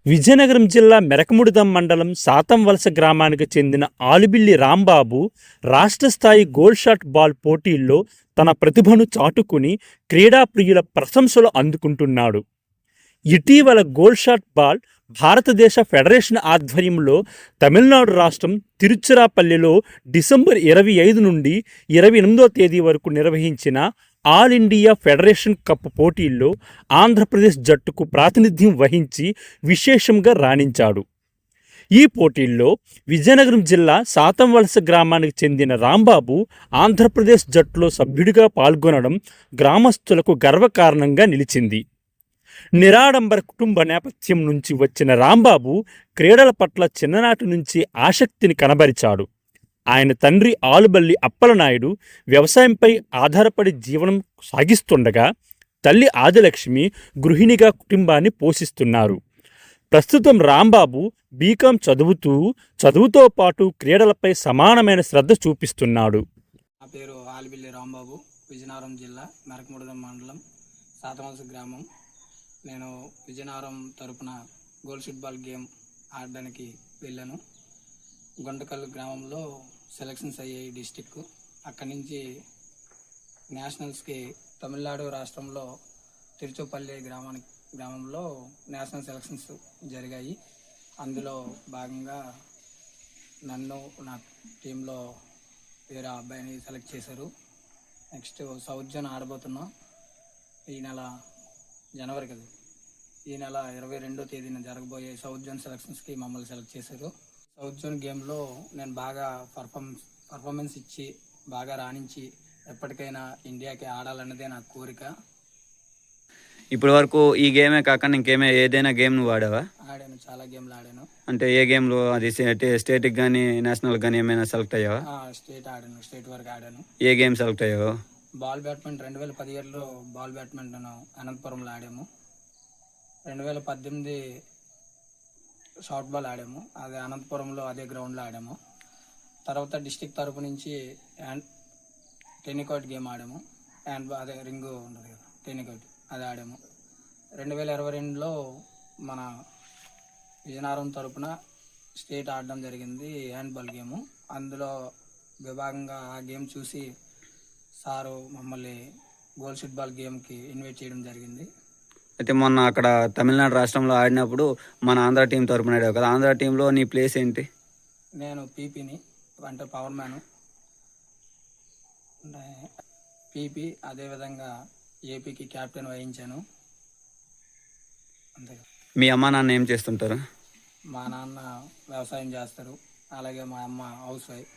విజయనగరం జిల్లా మెరకముడిదం మండలం సాతంవలస గ్రామానికి చెందిన ఆలుబిల్లి రాంబాబు రాష్ట్ర స్థాయి గోల్డ్ షాట్ బాల్ పోటీల్లో తన ప్రతిభను చాటుకుని క్రీడాప్రియుల ప్రశంసలు అందుకుంటున్నాడు. ఇటీవల గోల్డ్ షాట్ బాల్ భారతదేశ ఫెడరేషన్ ఆధ్వర్యంలో తమిళనాడు రాష్ట్రం తిరుచిరాపల్లిలో డిసెంబర్ 25 నుండి 28వ తేదీ వరకు నిర్వహించిన ఆల్ ఇండియా ఫెడరేషన్ కప్ పోటీల్లో ఆంధ్రప్రదేశ్ జట్టుకు ప్రాతినిధ్యం వహించి విశేషంగా రాణించాడు. ఈ పోటీల్లో విజయనగరం జిల్లా సాతంవలస గ్రామానికి చెందిన రాంబాబు ఆంధ్రప్రదేశ్ జట్టులో సభ్యుడిగా పాల్గొనడం గ్రామస్తులకు గర్వకారణంగా నిలిచింది. నిరాడంబర కుటుంబ నేపథ్యం నుంచి వచ్చిన రాంబాబు క్రీడల పట్ల చిన్ననాటి నుంచి ఆసక్తిని కనబరిచాడు. ఆయన తండ్రి ఆలుబల్లి అప్పలనాయుడు వ్యవసాయంపై ఆధారపడి జీవనం సాగిస్తుండగా తల్లి ఆదిలక్ష్మి గృహిణిగా కుటుంబాన్ని పోషిస్తున్నారు. ప్రస్తుతం రాంబాబు బీకాం చదువుతో పాటు క్రీడలపై సమానమైన శ్రద్ధ చూపిస్తున్నాడు. నా పేరు ఆలుబిల్లి రాంబాబు, విజయనగరం జిల్లా మెరకముడిదం మండలం సాతంవలస గ్రామం. నేను విజయనగరం తరపున గోల్డ్ షూట్ బాల్ గేమ్ ఆడడానికి వెళ్ళాను. గుంటకల్లు గ్రామంలో సెలక్షన్స్ అయ్యాయి డిస్టిక్. అక్కడి నుంచి నేషనల్స్కి తమిళనాడు రాష్ట్రంలో తిరుచుపల్లి గ్రామంలో నేషనల్ సెలక్షన్స్ జరిగాయి. అందులో భాగంగా నన్ను నా టీంలో వేరే అబ్బాయిని సెలెక్ట్ చేశారు. నెక్స్ట్ సౌత్ జోన్ ఆడబోతున్నాం. ఈ నెల 22వ తేదీన జరగబోయే సౌత్ జోన్ సెలక్షన్స్కి మమ్మల్ని సెలెక్ట్ చేశారు. సౌత్ జోన్ గేమ్లో నేను బాగా పర్ఫార్మెన్స్ ఇచ్చి బాగా రాణించి ఎప్పటికైనా ఇండియాకి ఆడాలన్నదే నా కోరిక. ఇప్పటి వరకు ఈ గేమే కాకుండా ఏదైనా గేమ్ నువ్వు ఆడావా? ఆడాను, చాలా గేమ్లు ఆడాను. అంటే ఏ గేమ్లో అది స్టేట్కి కానీ నేషనల్ కానీ ఏమైనా సెలెక్ట్ అయ్యావా? స్టేట్ వరకు ఆడాను. ఏ గేమ్ సెలెక్ట్ అయ్యావు? బాల్ బ్యాడ్మింటన్ 2017లో బాల్ బ్యాడ్మింటన్ అనంతపురంలో ఆడాము. 2018 షార్ట్ బాల్ ఆడాము, అదే అనంతపురంలో అదే గ్రౌండ్లో ఆడాము. తర్వాత డిస్టిక్ తరపు నుంచి టెన్నికాట్ గేమ్ ఆడాము. అదే రింగు ఉంటుంది కదా, టెన్నికాట్, అది ఆడాము. 2022లో మన విజయనగరం తరపున స్టేట్ ఆడడం జరిగింది, హ్యాండ్బాల్ గేము. అందులో విభాగంగా ఆ గేమ్ చూసి సారు మమ్మల్ని గోల్డ్ షూట్ బాల్ గేమ్కి ఇన్వైట్ చేయడం జరిగింది. అయితే మొన్న అక్కడ తమిళనాడు రాష్ట్రంలో ఆడినప్పుడు మన ఆంధ్ర టీం తరపున ఆడావు కదా, ఆంధ్ర టీంలో నీ ప్లేస్ ఏంటి? నేను పీపీని, అంటే పవర్ మ్యాను. పీపీ, అదేవిధంగా ఏపీకి క్యాప్టెన్ వహించాను. అంతే. మీ అమ్మ నాన్న ఏం చేస్తుంటారు? మా నాన్న వ్యవసాయం చేస్తారు, అలాగే మా అమ్మ హౌస్ వైఫ్.